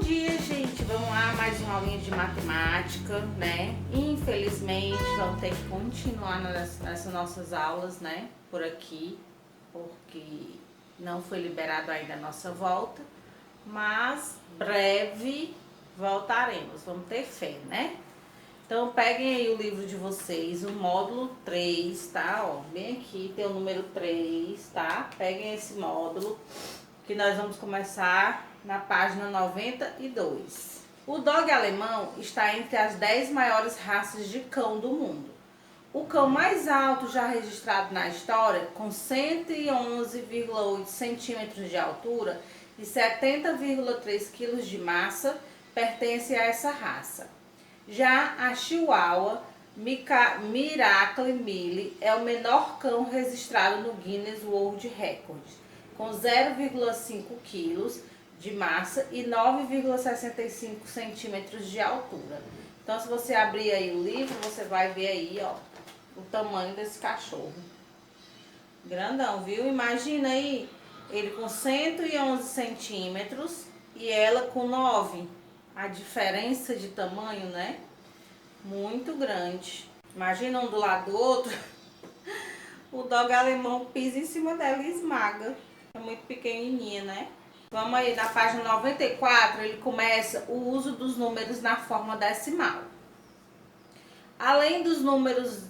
dia, gente. Vamos lá, mais uma aulinha de matemática, né? Infelizmente, vamos ter que continuar nessas nossas aulas, né? Por aqui, porque não foi liberado ainda a nossa volta. Mas breve voltaremos, vamos ter fé, né? Então peguem aí o livro de vocês, o módulo 3, tá? Ó, bem aqui tem o número 3, tá? Peguem esse módulo que nós vamos começar na página 92. O dog alemão está entre as 10 maiores raças de cão do mundo. O cão mais alto já registrado na história, com 111,8 centímetros de altura e 70,3 quilos de massa, pertence a essa raça. Já a Chihuahua Miracle Mille é o menor cão registrado no Guinness World Records, com 0,5 quilos de massa e 9,65 centímetros de altura. Então, se você abrir aí o livro, você vai ver aí, ó, o tamanho desse cachorro. Grandão, viu? Imagina aí, ele com 111 centímetros e ela com 9. A diferença de tamanho, né? Muito grande. Imagina um do lado do outro. O dog alemão pisa em cima dela e esmaga. É muito pequenininha, né? Vamos aí, na página 94, ele começa o uso dos números na forma decimal. Além dos números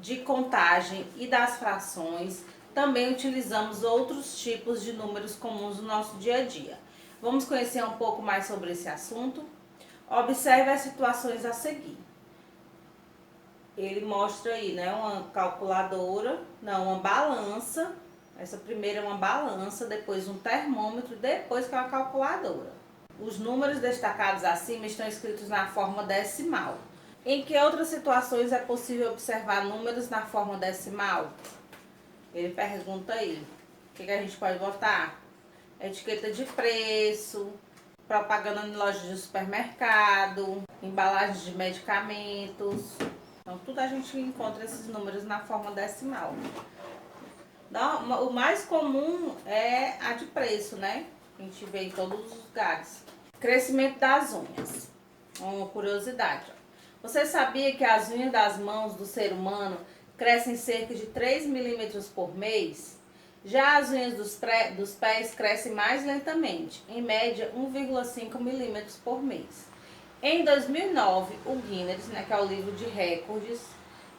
de contagem e das frações, também utilizamos outros tipos de números comuns no nosso dia a dia. Vamos conhecer um pouco mais sobre esse assunto? Observe as situações a seguir. Ele mostra aí, né, uma calculadora, não, uma balança. Essa primeira é uma balança, depois um termômetro, depois que é uma calculadora. Os números destacados acima estão escritos na forma decimal. Em que outras situações é possível observar números na forma decimal? Ele pergunta aí. O que a gente pode botar? Etiqueta de preço, propaganda em lojas de supermercado, embalagens de medicamentos. Então, tudo a gente encontra esses números na forma decimal. O mais comum é a de preço, né? A gente vê em todos os lugares. Crescimento das unhas. Uma curiosidade. Você sabia que as unhas das mãos do ser humano crescem cerca de 3 milímetros por mês? Já as unhas dos pés crescem mais lentamente, em média 1,5 milímetros por mês. Em 2009, o Guinness, né, que é o livro de recordes,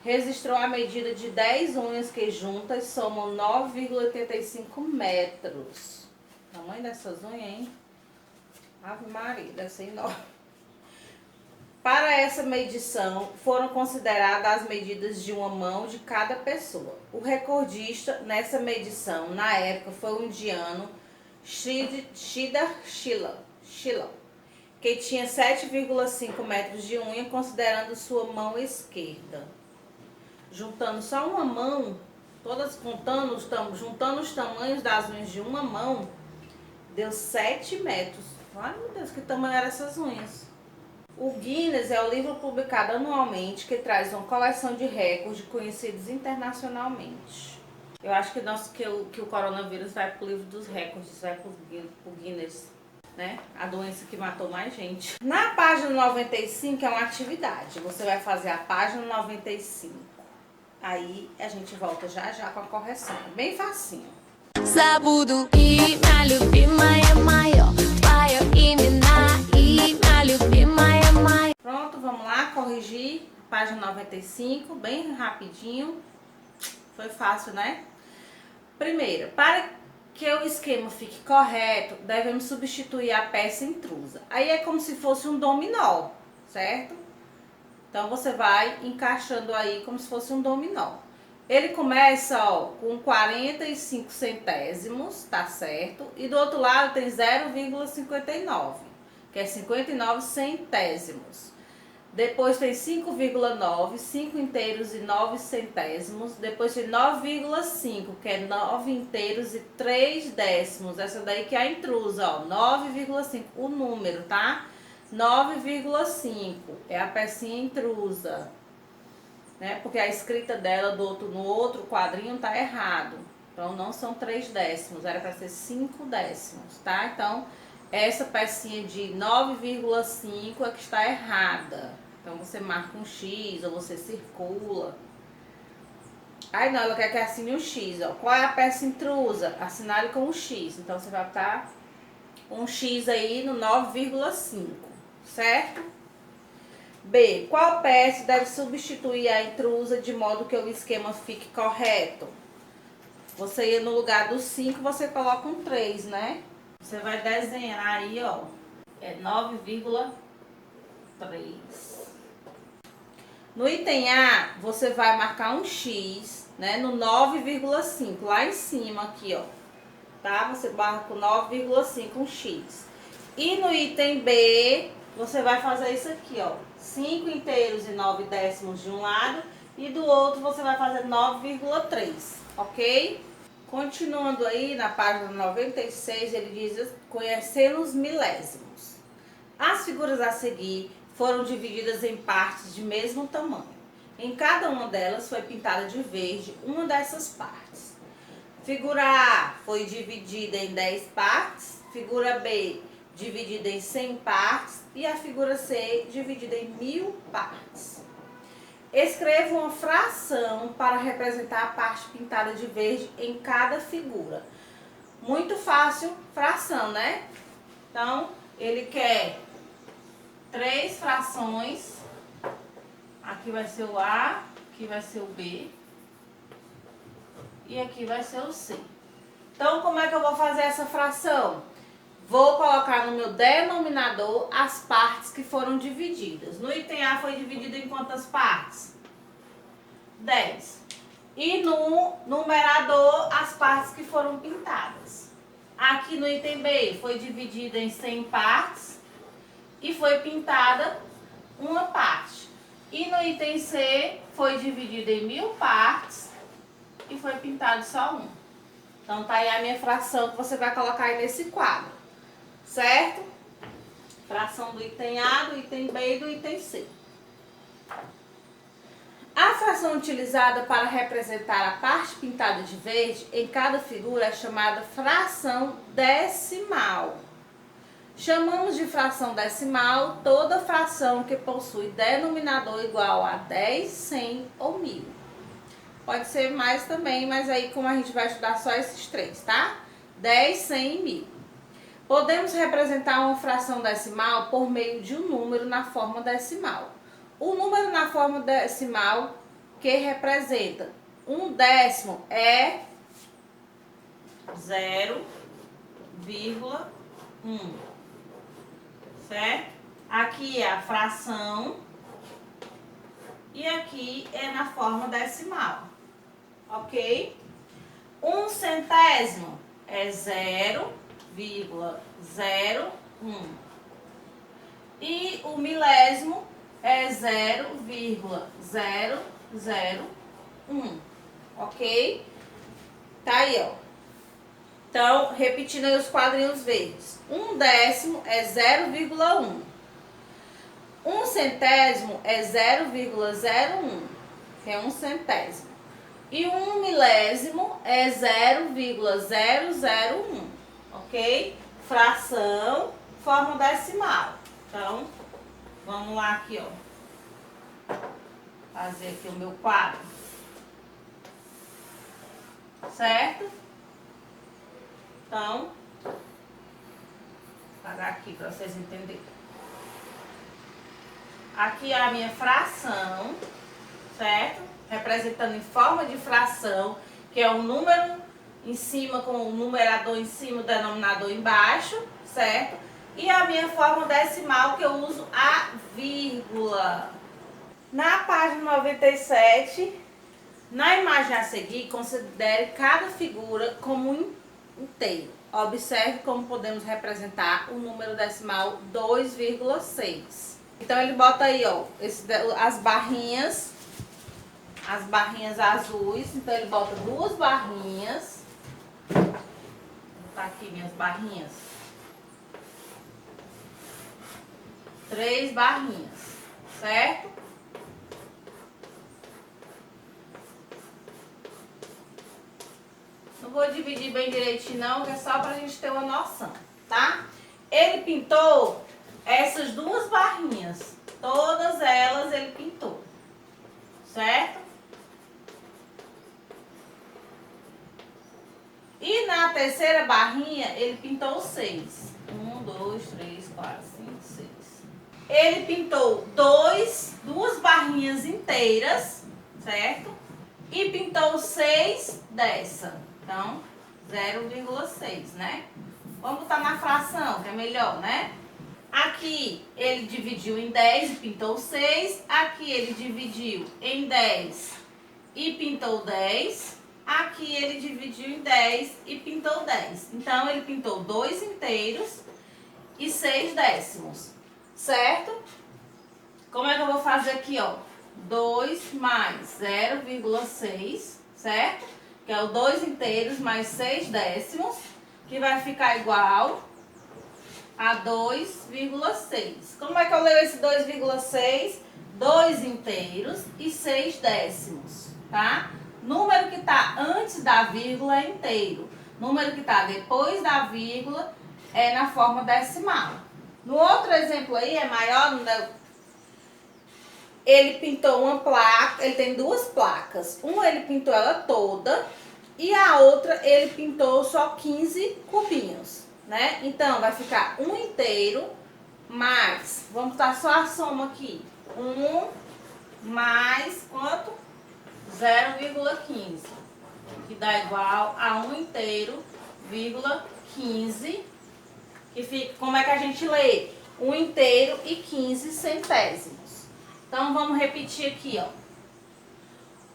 registrou a medida de 10 unhas que juntas somam 9,85 metros. O tamanho dessas unhas, hein? Ave Maria, deve ser enorme. Para essa medição, foram consideradas as medidas de uma mão de cada pessoa. O nessa medição, na época, foi o indiano Sridhar Shila, que tinha 7,5 metros de unha, considerando sua mão esquerda. Juntando só uma mão, juntando os tamanhos das unhas de uma mão, deu 7 metros. Ai, meu Deus, que tamanho eram essas unhas? O Guinness é o livro publicado anualmente que traz uma coleção de recordes conhecidos internacionalmente. Eu acho que o coronavírus vai pro livro dos recordes, vai pro Guinness, né? A doença que matou mais gente. Na página 95 é uma atividade. Você vai fazer a página 95. Aí a gente volta já já com a correção. Bem facinho. Забуду имя любимое мое, твое имя имя любимое мое. Pronto, vamos lá corrigir. Página 95, bem rapidinho. Foi fácil, né? Primeiro, para que o esquema fique correto, devemos substituir a peça intrusa. Aí é como se fosse um dominó, certo? Então você vai encaixando aí como se fosse um dominó. Ele começa, ó, com 45 centésimos, tá certo? E do outro lado tem 0,59, que é 59 centésimos. Depois tem 5,9, 5 inteiros e 9 centésimos. Depois tem 9,5, que é 9 inteiros e 3 décimos. Essa daí que é a intrusa, ó, 9,5, o número, tá? 9,5 é a pecinha intrusa, né? Porque a escrita dela no outro quadrinho tá errado. Então não são 3 décimos, era para ser 5 décimos, tá? Então essa pecinha de 9,5 é que está errada. Então você marca um X ou você circula. Aí não, ela quer que assine um X, ó. Qual é a peça intrusa? Assinale com um X. Então você vai botar um X aí no 9,5, certo? B. Qual peça deve substituir a intrusa de modo que o esquema fique correto? Você ia no lugar do 5, você coloca um 3, né? Você vai desenhar aí, ó, é 9,3. No item A, você vai marcar um X, né, no 9,5, lá em cima aqui, ó, tá? Você marca o 9,5, um X. E no item B, você vai fazer isso aqui, ó, 5 inteiros e 9 décimos de um lado e do outro você vai fazer 9,3, ok? Continuando aí na página 96, ele diz: conhecendo os milésimos. As figuras a seguir foram divididas em partes de mesmo tamanho. Em cada uma delas foi pintada de verde uma dessas partes. Figura A foi dividida em 10 partes, figura B dividida em 100 partes e a figura C dividida em 1000 partes. Escreva uma fração para representar a parte pintada de verde em cada figura. Muito fácil, fração, né? Então, ele quer 3 frações. Aqui vai ser o A, aqui vai ser o B e aqui vai ser o C. Então, como é que eu vou fazer essa fração? Vou colocar no meu denominador as partes que foram divididas. No item A foi dividido em quantas partes? 10. E no numerador, as partes que foram pintadas. Aqui no item B foi dividido em 100 partes e foi pintada uma parte. E no item C foi dividido em 1000 partes e foi pintado só um. Então tá aí a minha fração que você vai colocar aí nesse quadro. Certo? Fração do item A, do item B e do item C. A fração utilizada para representar a parte pintada de verde em cada figura é chamada fração decimal. Chamamos de fração decimal toda fração que possui denominador igual a 10, 100 ou 1000. Pode ser mais também, mas aí como a gente vai estudar só esses três, tá? 10, 100 e 1000. Podemos representar uma fração decimal por meio de um número na forma decimal. O número na forma decimal que representa um décimo é 0,1, certo? Aqui é a fração e aqui é na forma decimal, ok? Um centésimo é 0,01 e o milésimo é 0,001, ok? Tá aí, ó. Então, repetindo aí os quadrinhos verdes. Um décimo é 0,1. Um centésimo é 0,01, que é um centésimo. E um milésimo é 0,001, ok? Fração, forma decimal. Então, vamos lá aqui, ó. Fazer aqui o meu quadro. Certo? Então, vou parar aqui para vocês entenderem. Aqui é a minha fração, certo? Representando em forma de fração, que é um número em cima com o numerador em cima, o denominador embaixo, certo? E a minha forma decimal, que eu uso a vírgula. Na página 97, na imagem a seguir, considere cada figura como um inteiro. Observe como podemos representar o número decimal 2,6. Então ele bota aí, ó, as barrinhas azuis. Então ele bota 2 barrinhas. Vou botar aqui minhas barrinhas. 3 barrinhas, certo? Não vou dividir bem direitinho não, que é só pra gente ter uma noção, tá? Ele pintou essas duas barrinhas. Todas elas ele pintou. Certo? E na terceira barrinha, ele pintou 6. 1, 2, 3, 4, 5, 6. Ele pintou duas barrinhas inteiras, certo? E pintou 6 dessa. Então, 0,6, né? Vamos botar na fração, que é melhor, né? Aqui ele dividiu em 10 e pintou 6. Aqui ele dividiu em 10 e pintou 10. Aqui ele dividiu em 10 e pintou 10. Então, ele pintou 2 inteiros e 6 décimos. Certo? Como é que eu vou fazer aqui, ó? 2 mais 0,6, certo? Que é o 2 inteiros mais 6 décimos, que vai ficar igual a 2,6. Como é que eu leio esse 2,6? 2 inteiros e 6 décimos, tá? Número que está antes da vírgula é inteiro. Número que está depois da vírgula é na forma decimal. No outro exemplo aí, é maior, ele pintou uma placa, ele tem duas placas. Uma ele pintou ela toda e a outra ele pintou só 15 cubinhos, né? Então, vai ficar um inteiro mais, vamos botar só a soma aqui. 1 mais quanto? 0,15, que dá igual a 1 inteiro, vírgula 15, que fica, como é que a gente lê? 1 inteiro e 15 centésimos. Então, vamos repetir aqui, ó.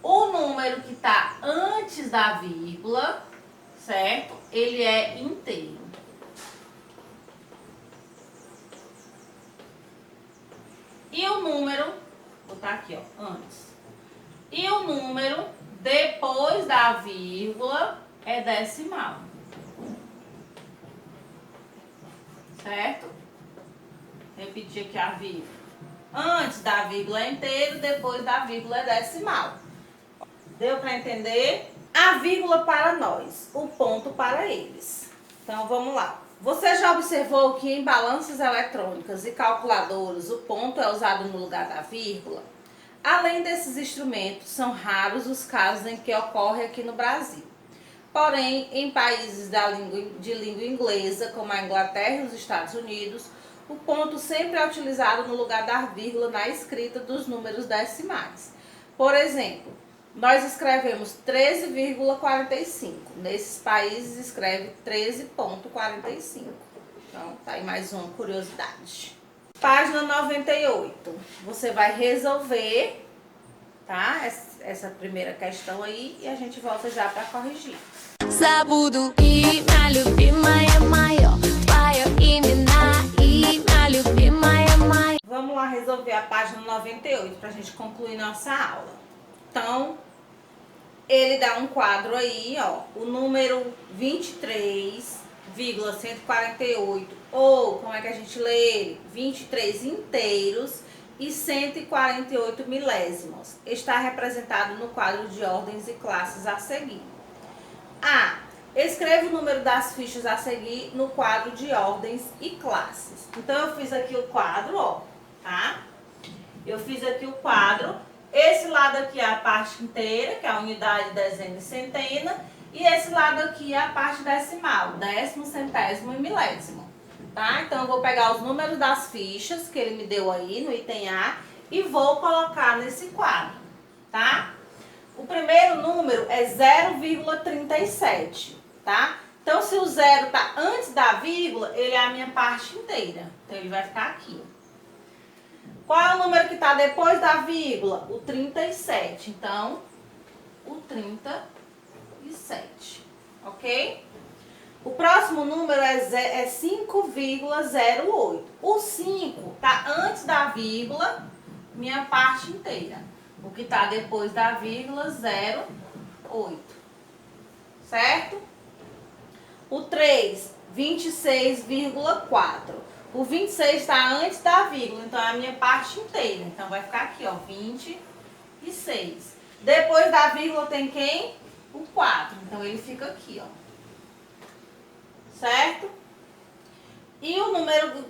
O número que está antes da vírgula, certo? Ele é inteiro. E o número, vou botar aqui, ó, antes. E o número depois da vírgula é decimal. Certo? Repetir aqui a vírgula. Antes da vírgula é inteiro, depois da vírgula é decimal. Deu para entender? A vírgula para nós, o ponto para eles. Então, vamos lá. Você já observou que em balanças eletrônicas e calculadoras o ponto é usado no lugar da vírgula? Além desses instrumentos, são raros os casos em que ocorre aqui no Brasil. Porém, em países de língua inglesa, como a Inglaterra e os Estados Unidos, o ponto sempre é utilizado no lugar da vírgula na escrita dos números decimais. Por exemplo, nós escrevemos 13,45. Nesses países escreve 13,45. Então, tá aí mais uma curiosidade. Página 98. Você vai resolver, tá? Essa primeira questão aí e a gente volta já para corrigir. Забуду имя любимое мое, твое имя любимое мое. Vamos lá resolver a página 98 para a gente concluir nossa aula. Então, ele dá um quadro aí, ó, o número 23,148, ou como é que a gente lê ele? 23 inteiros e 148 milésimos. Está representado no quadro de ordens e classes a seguir. A. Escreva o número das fichas a seguir no quadro de ordens e classes. Então, eu fiz aqui o quadro, ó, tá? Eu fiz aqui o quadro. Esse lado aqui é a parte inteira, que é a unidade, dezena e centena. E esse lado aqui é a parte decimal, décimo, centésimo e milésimo. Tá? Então, eu vou pegar os números das fichas que ele me deu aí no item A e vou colocar nesse quadro, tá? O primeiro número é 0,37, tá? Então, se o zero tá antes da vírgula, ele é a minha parte inteira. Então, ele vai ficar aqui. Qual é o número que está depois da vírgula? O 37. Então, o 37. Ok? O próximo número é 5,08. O 5 está antes da vírgula, minha parte inteira. O que está depois da vírgula, 0,8. Certo? O 3, 26,4. O 26 está antes da vírgula, então é a minha parte inteira. Então, vai ficar aqui, ó, 26. Depois da vírgula tem quem? O 4. Então, ele fica aqui, ó. Certo? E o número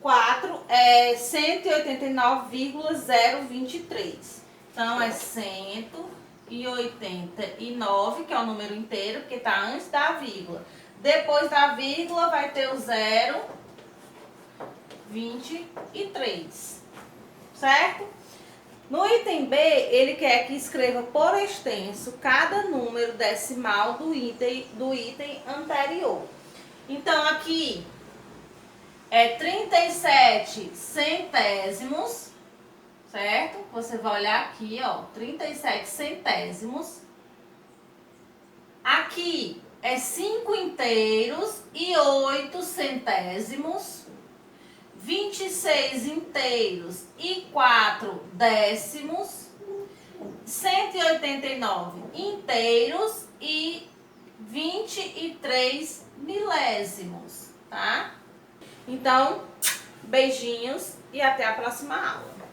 4 é 189,023. Então, é 189, que é o número inteiro, porque está antes da vírgula. Depois da vírgula vai ter o 0,23, certo? No item B, ele quer que escreva por extenso cada número decimal do item anterior. Então, aqui é 37 centésimos, certo? Você vai olhar aqui, ó, 37 centésimos. Aqui é 5 inteiros e 8 centésimos. 26 inteiros e 4 décimos. 189 inteiros e 23 milésimos, tá? Então, beijinhos e até a próxima aula.